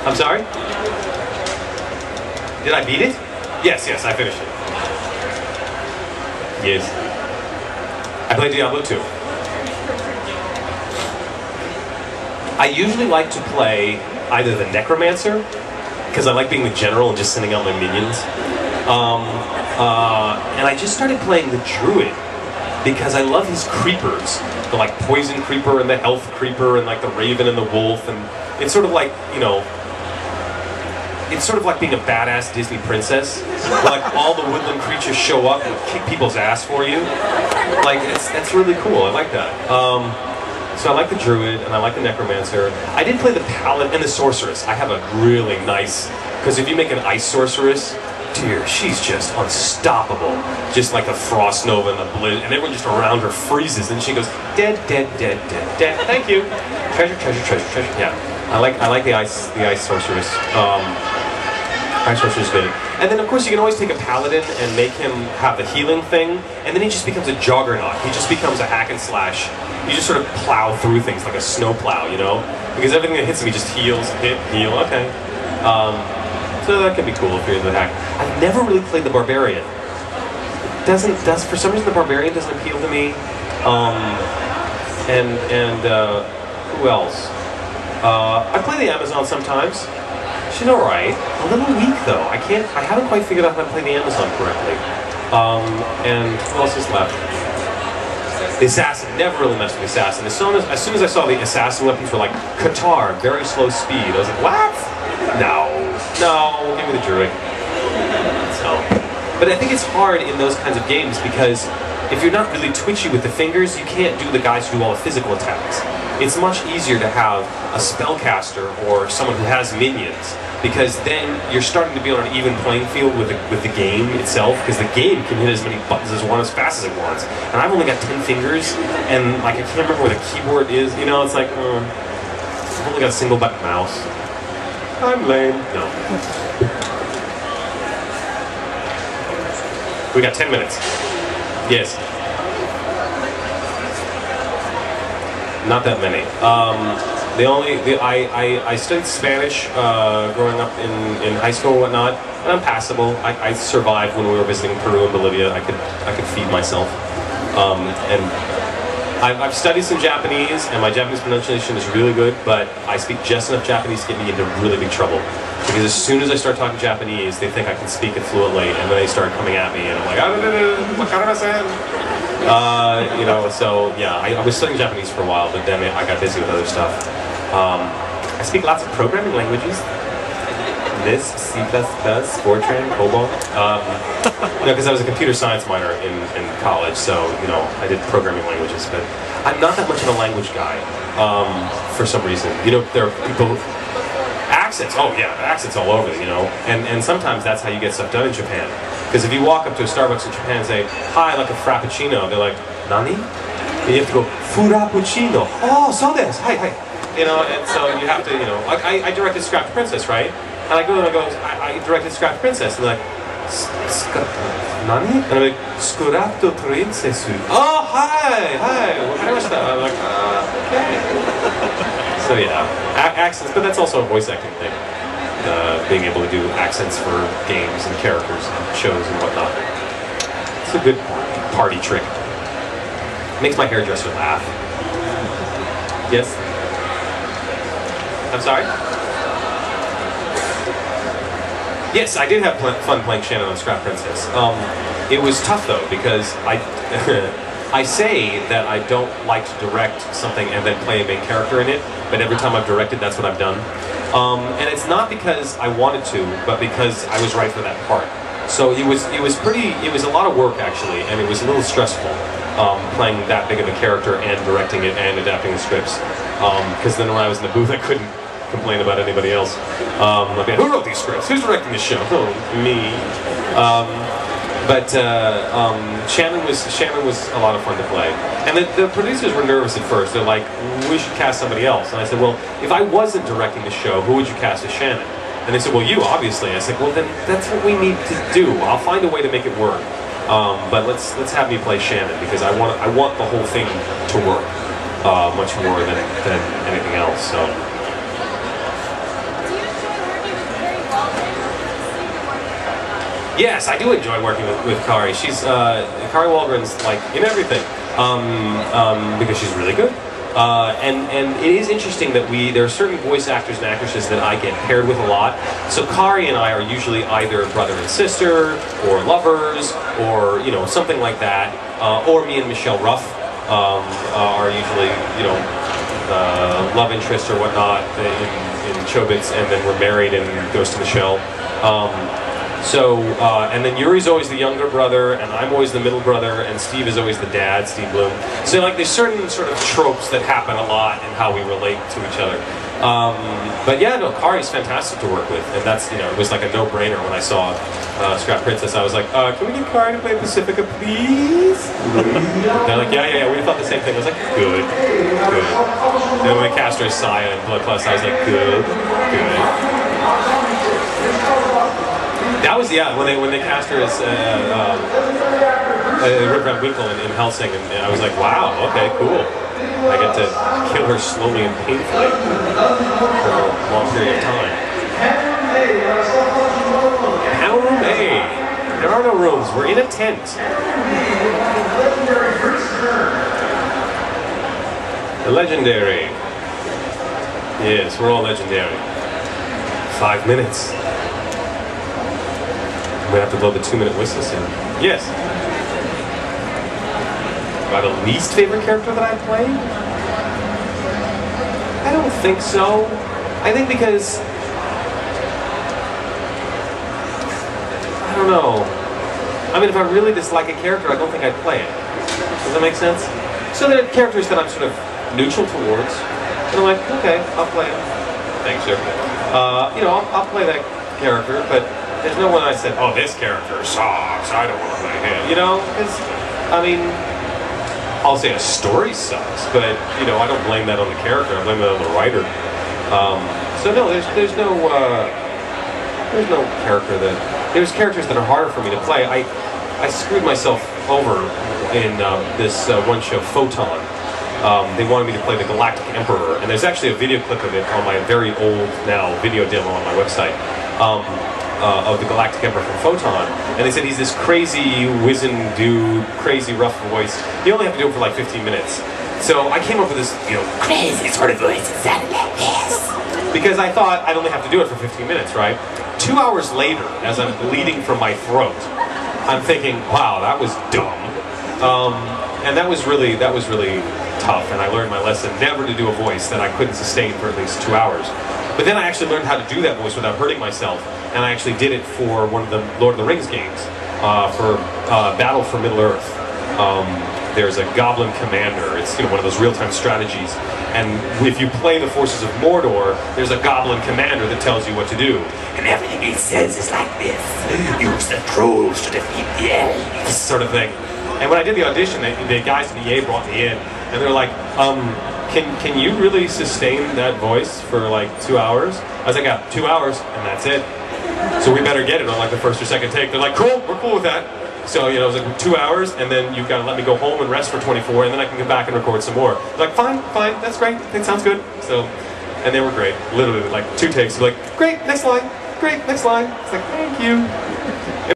I'm sorry? Did I beat it? Yes, yes, I finished it. Yes. I played Diablo 2. I usually like to play either the Necromancer, because I like being the general and just sending out my minions. And I just started playing the Druid, because I love his creepers. The like poison creeper and the health creeper and like the raven and the wolf, and it's sort of like, you know, it's sort of like being a badass Disney princess, where like all the woodland creatures show up and kick people's ass for you. Like, that's really cool. I like that. So I like the Druid and I like the Necromancer. I did play the Paladin and the Sorceress. I have a really nice, because if you make an Ice Sorceress, dear, she's just unstoppable. Just like a Frost Nova and a Blizz, and everyone just around her freezes, and she goes dead, dead, dead, dead, dead. Thank you. Treasure, treasure, treasure, treasure. Yeah, I like the Ice Sorceress. Ice Sorceress is good. And then of course you can always take a Paladin and make him have the healing thing, and then he just becomes a juggernaut. He just becomes a hack and slash. You just sort of plow through things like a snow plow, you know, because everything that hits him he just heals, hit, heal. Okay. So that could be cool if you're the hack. I've never really played the Barbarian. For some reason the Barbarian doesn't appeal to me. Who else? I play the Amazon sometimes. She's alright. A little weak though. I haven't quite figured out how to play the Amazon correctly. And who else is left? The Assassin. Never really messed with the Assassin. As soon as I saw the Assassin weapons were like Qatar, very slow speed, I was like, what? No, give me the Druid. So, but I think it's hard in those kinds of games because if you're not really twitchy with the fingers, you can't do the guys who do all the physical attacks. It's much easier to have a spellcaster or someone who has minions, because then you're starting to be on an even playing field with the game itself, because the game can hit as many buttons as one as fast as it wants. And I've only got 10 fingers, and like I can't remember where the keyboard is. You know, it's like I've only got a single button mouse. I'm lame. No. We got 10 minutes. Yes. Not that many. I studied Spanish growing up in high school and whatnot, and I'm passable. I survived when we were visiting Peru and Bolivia. I could feed myself. And I've studied some Japanese, and my Japanese pronunciation is really good, but I speak just enough Japanese to get me into really big trouble. Because as soon as I start talking Japanese, they think I can speak it fluently, and then they start coming at me, and I'm like, you know, so yeah, I was studying Japanese for a while, but then I got busy with other stuff. I speak lots of programming languages. Lisp, C++, Fortran, COBOL. You know, because I was a computer science minor in college, so, you know, I did programming languages, but I'm not that much of a language guy, for some reason. You know, there are people... Accents, oh yeah, accents all over, you know, and sometimes that's how you get stuff done in Japan. Because if you walk up to a Starbucks in Japan and say, hi, I'd like a Frappuccino, they're like, nani? And you have to go, Furappuccino. Oh, so this, hi. You know, and so you have to, you know, like I directed Scrapped Princess, right? And I go and I directed Scrapped Princess, and they're like, nani? And I'm like, Scrapped Princess. Oh, hi, I'm like, okay. So yeah, accents, but that's also a voice acting thing. Being able to do accents for games and characters and shows and whatnot. It's a good party trick. Makes my hairdresser laugh. Yes? I'm sorry? Yes, I did have fun playing Shannon on Scrap Princess. It was tough though, because I say that I don't like to direct something and then play a main character in it, but every time I've directed, that's what I've done. And it's not because I wanted to, but because I was right for that part. So it was a lot of work actually, and it was a little stressful playing that big of a character and directing it and adapting the scripts. Because then when I was in the booth, I couldn't complain about anybody else. I'd be, who wrote these scripts? Who's directing this show? Oh, me. But Shannon was a lot of fun to play. And the producers were nervous at first. They're like, we should cast somebody else. And I said, well, if I wasn't directing the show, who would you cast as Shannon? And they said, well, you, obviously. I said, well, then that's what we need to do. I'll find a way to make it work. But let's have me play Shannon, because I want the whole thing to work much more than anything else. So. Yes, I do enjoy working with Kari. She's Kari Walgren's like in everything because she's really good. And it is interesting that there are certain voice actors and actresses that I get paired with a lot. So Kari and I are usually either brother and sister, or lovers, or something like that. Or me and Michelle Ruff are usually love interest or whatnot in Chobits, and then we're married in Ghost in the Shell. And then Yuri's always the younger brother, and I'm always the middle brother, and Steve is always the dad, Steve Bloom. So like there's certain sort of tropes that happen a lot in how we relate to each other. But yeah, no, Kari's fantastic to work with, and that's, it was like a no-brainer when I saw Scrap Princess. I was like, can we get Kari to play Pacifica, please? They're like, yeah, we thought the same thing. I was like, good. And then when they cast her as Saya in Blood Plus, I was like, good. That was, when they cast her as Rip Van Winkle in Hellsing, and I was like, wow, okay, cool. I get to kill her slowly and painfully for a long period of time. Panel room A. There are no rooms. We're in a tent. The legendary. Yes, we're all legendary. 5 minutes. I'm gonna have to blow the 2-minute whistle soon. Yes. Do I have a least favorite character that I play? I don't think so. I think because I don't know. I mean, if I really dislike a character, I don't think I'd play it. Does that make sense? So there are characters that I'm sort of neutral towards, and I'm like, okay, I'll play it. Thanks, sir. I'll play that character, but there's no one I said, oh, this character sucks, I don't want to play him. Because, I mean, I'll say a story sucks, but, I don't blame that on the character, I blame that on the writer. So no, there's no character there's characters that are harder for me to play. I screwed myself over in this one show, Photon. They wanted me to play the Galactic Emperor, and there's actually a video clip of it on my very old now video demo on my website. Of the Galactic Emperor from Photon, and they said he's this crazy wizened dude, crazy rough voice. You only have to do it for like 15 minutes. So I came up with this, crazy sort of voice that sounded like this. Because I thought I'd only have to do it for 15 minutes, right? 2 hours later, as I'm bleeding from my throat, I'm thinking, wow, that was dumb. And that was really tough, and I learned my lesson never to do a voice that I couldn't sustain for at least 2 hours. But then I actually learned how to do that voice without hurting myself, and I actually did it for one of the Lord of the Rings games, for Battle for Middle-earth. There's a Goblin Commander. It's one of those real-time strategies, and if you play the forces of Mordor, there's a Goblin Commander that tells you what to do. And everything he says is like this: use the trolls to defeat the elves. This sort of thing. And when I did the audition, the guys at EA brought me in, and they're like, Can you really sustain that voice for like 2 hours? I was like, yeah, 2 hours, and that's it. So we better get it on like the first or second take. They're like, cool, we're cool with that. So, it was like 2 hours, and then you've got to let me go home and rest for 24, and then I can come back and record some more. They're like, fine, that's great, that sounds good. So, and they were great. Literally, like 2 takes, like, great, next line, great, next line. It's like, thank you.